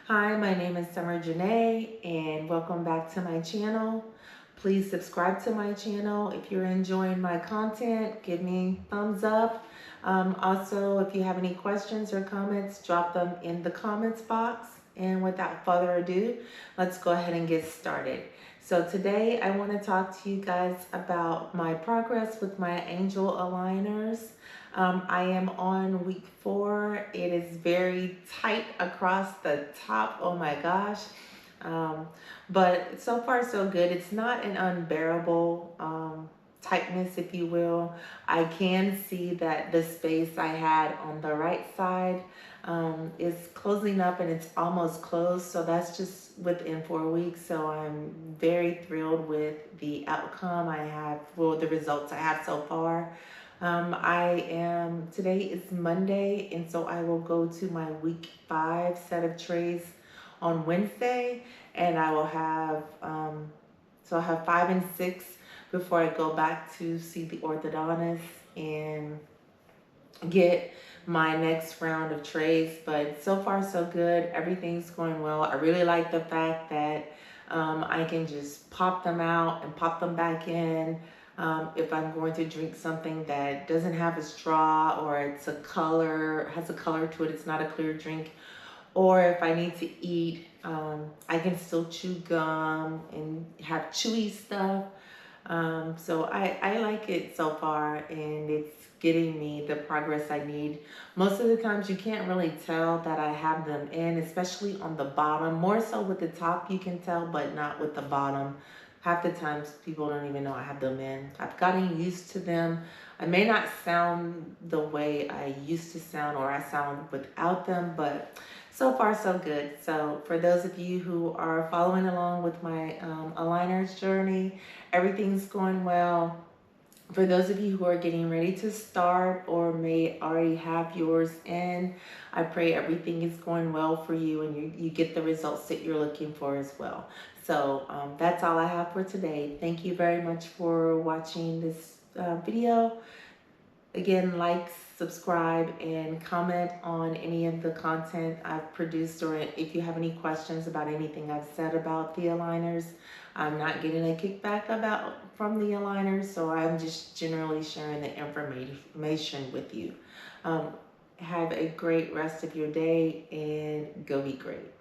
Hi, my name is Ortho Journey and welcome back to my channel. Please subscribe to my channel. If you're enjoying my content, give me thumbs up. Also, if you have any questions or comments, drop them in the comments box. And without further ado, let's go ahead and get started. So today I want to talk to you guys about my progress with my angel aligners. I am on week 4. It is very tight across the top. Oh my gosh. But so far so good. It's not an unbearable tightness, if you will. I can see that the space I had on the right side is closing up and it's almost closed. So that's just within 4 weeks. So I'm very thrilled with the outcome I have, well, the results I have so far. Today is Monday, and so I will go to my week 5 set of trays on Wednesday, and I will have, so I'll have 5 and 6 before I go back to see the orthodontist and get my next round of trays. But so far so good. Everything's going well. I really like the fact that I can just pop them out and pop them back in. If I'm going to drink something that doesn't have a straw, or it's a color, has a color to it, it's not a clear drink, or if I need to eat, I can still chew gum and have chewy stuff. So I like it so far, and it's getting me the progress I need. Most of the times you can't really tell that I have them in, especially on the bottom. More so with the top you can tell, but not with the bottom. Half the times people don't even know I have them in. I've gotten used to them. I may not sound the way I used to sound, or I sound without them, but so far so good. So for those of you who are following along with my aligners journey, everything's going well. For those of you who are getting ready to start or may already have yours in, I pray everything is going well for you and you get the results that you're looking for as well. So that's all I have for today. Thank you very much for watching this video. Again, like, subscribe, and comment on any of the content I've produced, or if you have any questions about anything I've said about the aligners. I'm not getting a kickback from the aligners, so I'm just generally sharing the information with you. Have a great rest of your day and go be great.